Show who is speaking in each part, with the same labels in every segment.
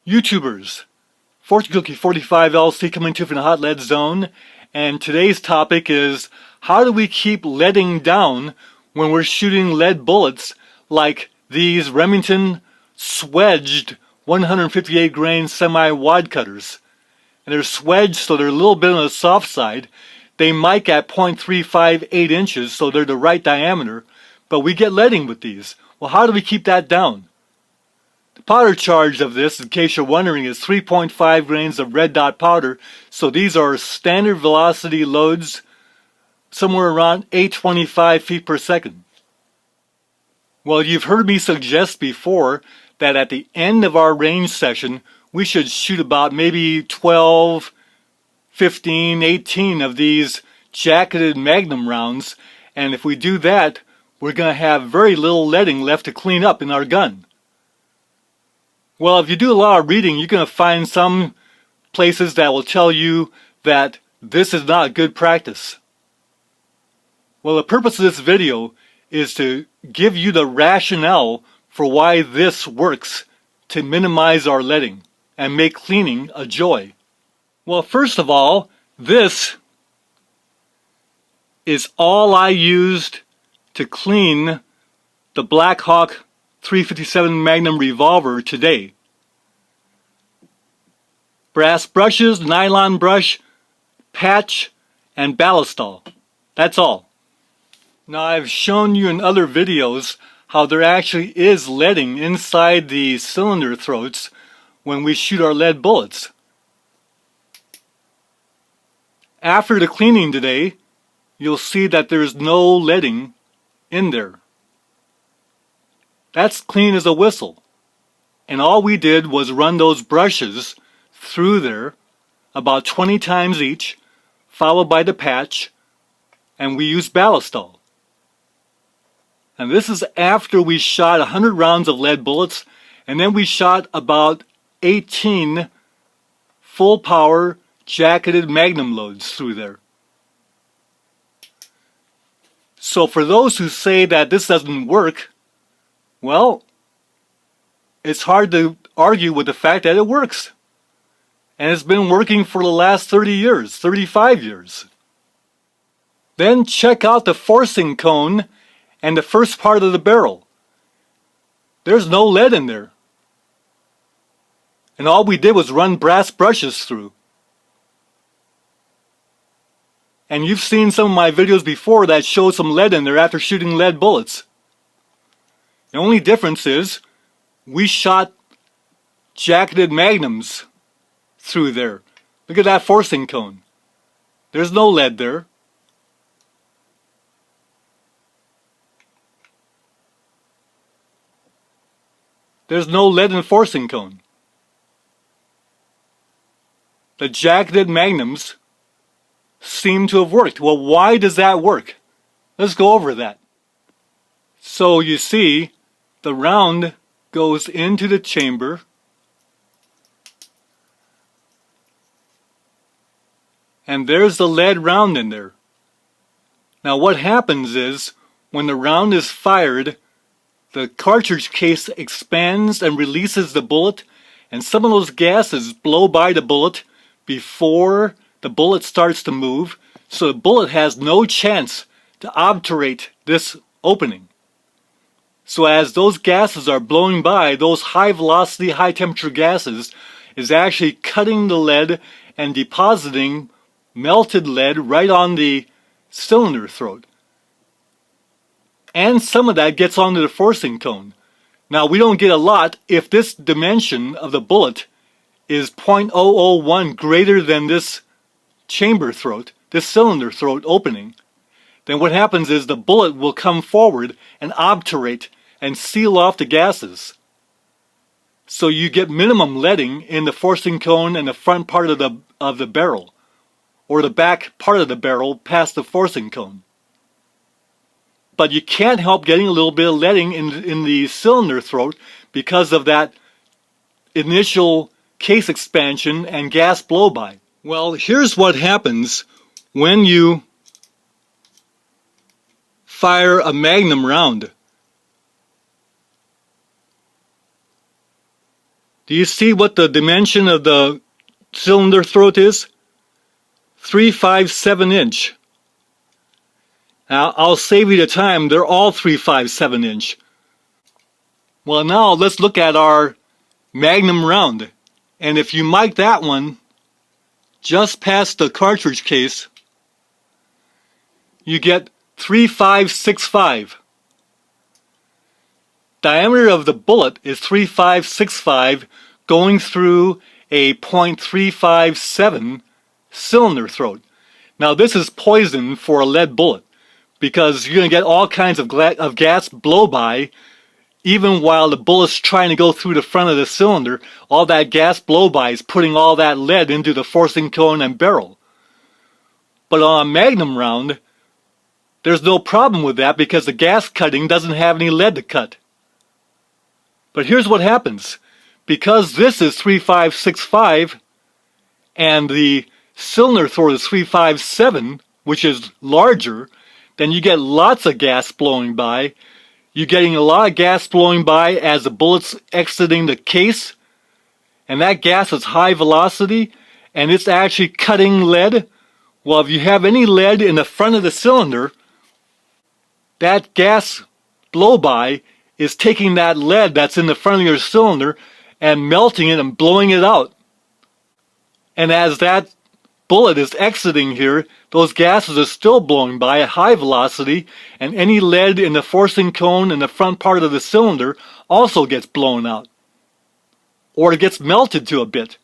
Speaker 1: YouTubers, Fortune Cookie 45 LC coming to you from the Hot Lead Zone, and today's topic is how do we keep leading down when we're shooting lead bullets like these Remington swedged 158 grain semi-wad cutters. And they're swedged, so they're a little bit on the soft side. They mic at 0.358 inches, so they're the right diameter, but we get leading with these. Well, how do we keep that down? The powder charge of this, in case you're wondering, is 3.5 grains of red dot powder. So these are standard velocity loads, somewhere around 825 feet per second. Well, you've heard me suggest before that at the end of our range session, we should shoot about maybe 12, 15, 18 of these jacketed Magnum rounds. And if we do that, we're going to have very little leading left to clean up in our gun. Well, if you do a lot of reading, you're going to find some places that will tell you that this is not good practice. Well, the purpose of this video is to give you the rationale for why this works to minimize our leading and make cleaning a joy. Well, first of all, this is all I used to clean the Black Hawk 357 Magnum revolver today. Brass brushes, nylon brush, patch, and ballistol. That's all. Now, I've shown you in other videos how there actually is leading inside the cylinder throats when we shoot our lead bullets. After the cleaning today, you'll see that there's no leading in there. That's clean as a whistle. And all we did was run those brushes through there about 20 times each, followed by the patch, and we used ballistol. And this is after we shot 100 rounds of lead bullets, and then we shot about 18 full power jacketed Magnum loads through there. So for those who say that this doesn't work, well, it's hard to argue with the fact that it works. And it's been working for the last 30 years, 35 years. Then check out the forcing cone and the first part of the barrel. There's no lead in there. And all we did was run brass brushes through. And you've seen some of my videos before that show some lead in there after shooting lead bullets. The only difference is we shot jacketed Magnums through there. Look at that forcing cone. There's no lead there. There's no lead in the forcing cone. The jacketed Magnums seem to have worked. Well, why does that work? Let's go over that. So you see, the round goes into the chamber, and there's the lead round in there. Now what happens is, when the round is fired, the cartridge case expands and releases the bullet, and some of those gases blow by the bullet before the bullet starts to move, so the bullet has no chance to obturate this opening. So as those gases are blowing by, those high velocity, high temperature gases is actually cutting the lead and depositing melted lead right on the cylinder throat. And some of that gets onto the forcing cone. Now, we don't get a lot if this dimension of the bullet is 0.001 greater than this chamber throat, this cylinder throat opening. Then what happens is the bullet will come forward and obturate and seal off the gases. So you get minimum leading in the forcing cone and the front part of the barrel, or the back part of the barrel past the forcing cone. But you can't help getting a little bit of leading in the cylinder throat because of that initial case expansion and gas blow-by. Well, here's what happens when you fire a Magnum round. Do you see what the dimension of the cylinder throat is? 357 inch. Now, I'll save you the time. They're all 357 inch. Well, now let's look at our Magnum round. And if you mic that one just past the cartridge case, you get 3565. Diameter of the bullet is 3565 going through a .357 cylinder throat. Now this is poison for a lead bullet because you're going to get all kinds of gas blow by even while the bullet's trying to go through the front of the cylinder. All that gas blow by is putting all that lead into the forcing cone and barrel. But on a Magnum round, there's no problem with that because the gas cutting doesn't have any lead to cut. But here's what happens. Because this is 3565 and the cylinder throat is 357, which is larger, then you get lots of gas blowing by. You're getting a lot of gas blowing by as the bullet's exiting the case, and that gas is high velocity and it's actually cutting lead. Well, if you have any lead in the front of the cylinder, that gas blow by is taking that lead that's in the front of your cylinder and melting it and blowing it out. And as that bullet is exiting here, those gases are still blowing by at high velocity, and any lead in the forcing cone in the front part of the cylinder also gets blown out. Or it gets melted to a bit.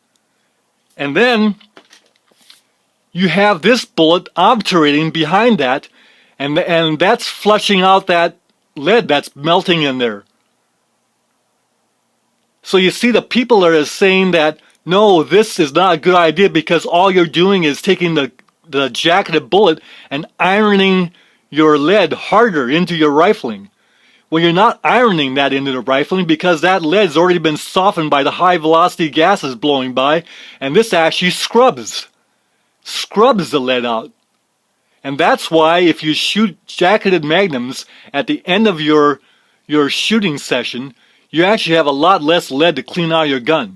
Speaker 1: And then you have this bullet obturating behind that, and that's flushing out that lead that's melting in there. So you see, the people are saying that no, this is not a good idea because all you're doing is taking the jacketed bullet and ironing your lead harder into your rifling. Well, you're not ironing that into the rifling because that lead's already been softened by the high velocity gases blowing by, and this actually scrubs the lead out. And that's why if you shoot jacketed magnums at the end of your shooting session, you actually have a lot less lead to clean out your gun.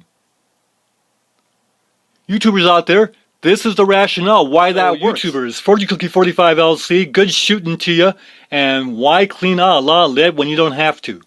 Speaker 1: YouTubers out there, this is the rationale why that works. YouTubers, 40Cookie45LC, good shooting to you, and why clean out a lot of lead when you don't have to?